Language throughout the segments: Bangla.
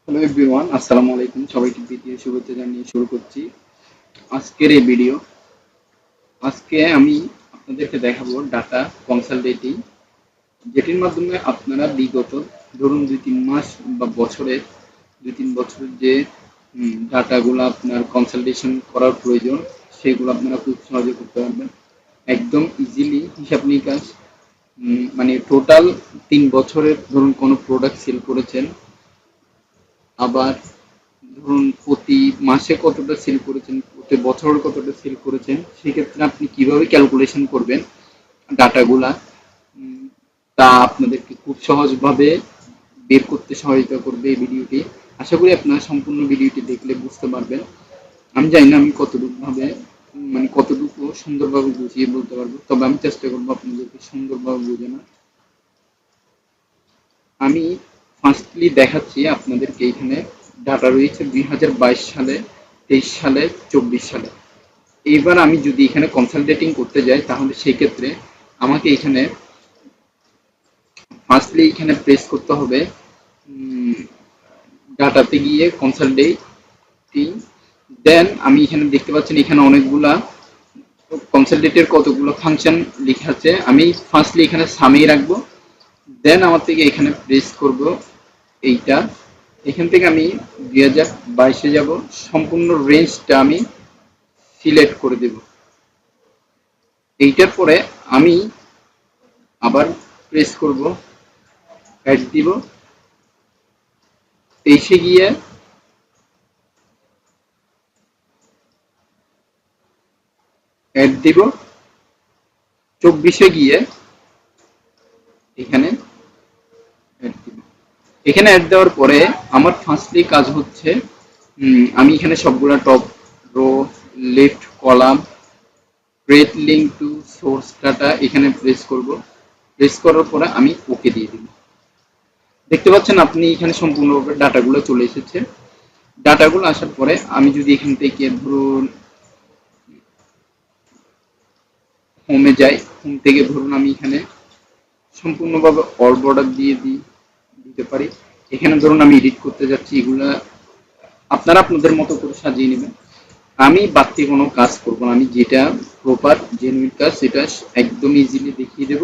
হ্যালো এভরিওয়ান, আসসালামু আলাইকুম। সবাইকে প্রীতি ও শুভেচ্ছা জানিয়ে শুরু করছি আজকের এই ভিডিও। আজকে আমি আপনাদেরকে দেখাবো ডাটা কনসালটেন্টিং, যেটির মাধ্যমে আপনারা বিগত ধরুন 2-3 মাস বা বছরের 2-3 বছরের যে ডাটাগুলো আপনার কনসালটেশন করার প্রয়োজন, সেগুলো আপনারা খুব সহজে করতে পারবেন। একদম ইজিলি হিসাব নিকাশ, মানে টোটাল 3 বছরের ধরুন কোনো প্রোডাক্ট সেল করেছেন, আবার ধরুন প্রতি মাসে কতটা সেল করেছেন, প্রতি বছর কতটা সেল করেছেন, সেক্ষেত্রে আপনি কিভাবে ক্যালকুলেশন করবেন ডাটাগুলা, তা আপনাদেরকে খুব সহজভাবে বের করতে সহায়তা করবে এই ভিডিওটি। আশা করি আপনারা সম্পূর্ণ ভিডিওটি দেখলে বুঝতে পারবেন। আমি জানি না আমি কতটুকু ভাবে মানে কতটুকু সুন্দরভাবে বুঝিয়ে বলতে পারবো, তবে আমি চেষ্টা করবো আপনাদেরকে সুন্দরভাবে বোঝানোর। আমি ফার্স্টলি দেখাচ্ছি আপনাদেরকে। এখানে ডাটা রয়েছে 2022 সালে, 23 সালে, 24 সালে। এইবার আমি যদি এখানে কনসালটেটিং করতে যাই, তাহলে সেই ক্ষেত্রে আমাকে এখানে ফার্স্টলি এখানে প্রেস করতে হবে ডাটাতে গিয়ে কনসালটেটিং। দেন আমি এখানে দেখতে পাচ্ছেন এখানে অনেকগুলা কনসালটেটের কতগুলো ফাংশন লেখা আছে। আমি ফার্স্টলি এখানে সামেই রাখবো। দেন আমার থেকে এখানে প্রেস করব এইটা। এখান থেকে আমি 2022-এ যাব, সম্পূর্ণ রেঞ্জটা আমি সিলেক্ট করে দেব। এইটার পরে আমি আবার প্রেস করব, অ্যাড দিব, 23-এ গিয়ে অ্যাড দিব, 24-এ গিয়ে এখানে অ্যাড দিব। এখানে অ্যাড দেওয়ার পরে আমার ফার্স্টলি কাজ হচ্ছে, আমি এখানে সবগুলা top row, left column, create link to source data এখানে প্রেস করব। প্রেস করার পরে আমি ওকে দিয়ে দিব। দেখতে পাচ্ছেন আপনি এখানে সম্পূর্ণভাবে ডাটাগুলো চলে এসেছে। ডাটাগুলো আসার পরে আমি যদি এখান থেকে ধরুন হোমে যাই, হোম থেকে ধরুন আমি এখানে সম্পূর্ণভাবে অল বর্ডার দিয়ে দিতে পারি। এখানে ধরুন আমি এডিট করতে যাচ্ছি, এগুলা আপনারা আপনাদের মতো করে সাজিয়ে নেবেন। আমি বাড়তি কোনো কাজ করব না, আমি যেটা প্রপার জেনুইন কাজ সেটা একদম ইজিলি দেখিয়ে দেব।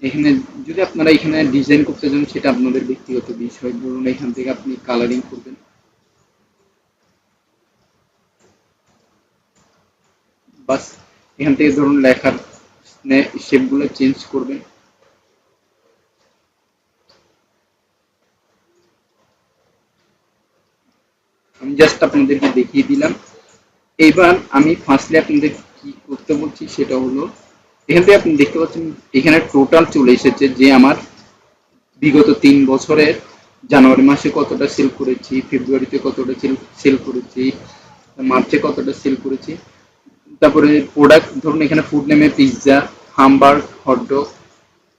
এখানে যদি আপনারা এখানে ডিজাইন করতে চান, সেটা আপনাদের ব্যক্তিগত বিষয়। ধরুন এখান থেকে আপনি কালারিং করবেন, বাস। এখান থেকে ধরুন লেখার শেপগুলো চেঞ্জ করবেন। আমি জাস্ট আপনাদেরকে দেখিয়ে দিলাম। এইবার আমি ফার্স্টলি আপনাদের কি করতে বলছি সেটা হলো, এখান থেকে আপনি দেখতে পাচ্ছেন এখানে টোটাল চলে এসেছে যে আমার বিগত 3 বছরের জানুয়ারি মাসে কতটা সেল করেছি, ফেব্রুয়ারিতে কতটা সেল করেছি, মার্চে কতটা সেল করেছি। তারপরে প্রোডাক্ট ধরুন এখানে ফুড নেমে pizza, hamburger, hot dog,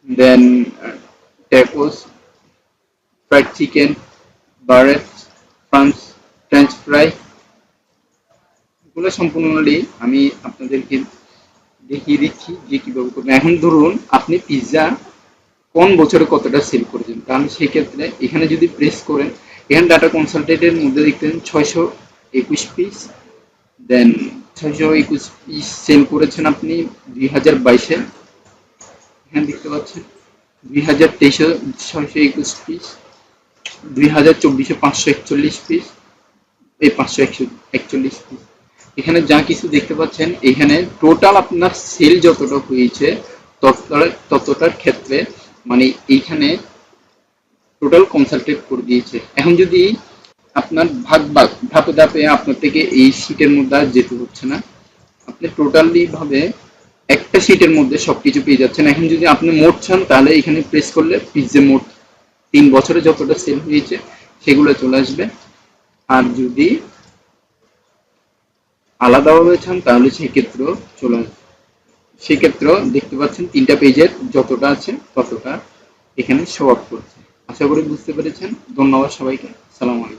then tacos, fried chicken, burrito, French fry, এগুলো সম্পূর্ণলি আমি আপনাদেরকে দেখিয়ে দিচ্ছি যে কিভাবে করবেন। এখন ধরুন আপনি পিৎজা কোন বছরে কতটা সেল করেছেন, কারণ সেক্ষেত্রে এখানে যদি প্রেস করেন, এখানে ডাটা কনসালটেন্টের মধ্যে দেখতেন 621 পিস, দেন 621 পিস সেল করেছেন আপনি 2022-এ। এখানে দেখতে পাচ্ছেন 2023-এ 621 পিস, 2024-এ 541 পিস, এই 541 পিস। এখানে যা কিছু দেখতে পাচ্ছেন, এখানে টোটাল আপনার সেল যতটা হয়েছে ততটার ক্ষেত্রে মানে এইখানে টোটাল কনসালটেট করে দিয়েছে। এখন যদি আপনার ধাপে ধাপে আপনার থেকে এই শীটের মধ্যে আর যেতে হচ্ছে না, আপনি টোটালি ভাবে একটা শীটের মধ্যে সবকিছু পেয়ে যাচ্ছেন। এখন যদি আপনি মোট চান, তাহলে এখানে প্রেস করলে পিজে মোট 3 বছরে যতটা সেল হয়েছে সেগুলো চলে আসবে। আর যদি আলাদাভাবে চান তাহলে সেক্ষেত্রেও চলে আসবে। সেক্ষেত্রেও দেখতে পাচ্ছেন 3টা পেজের যতটা আছে ততটা এখানে শো আপ করছে। আশা করি বুঝতে পেরেছেন। ধন্যবাদ সবাইকে। সালাম আলাইকুম।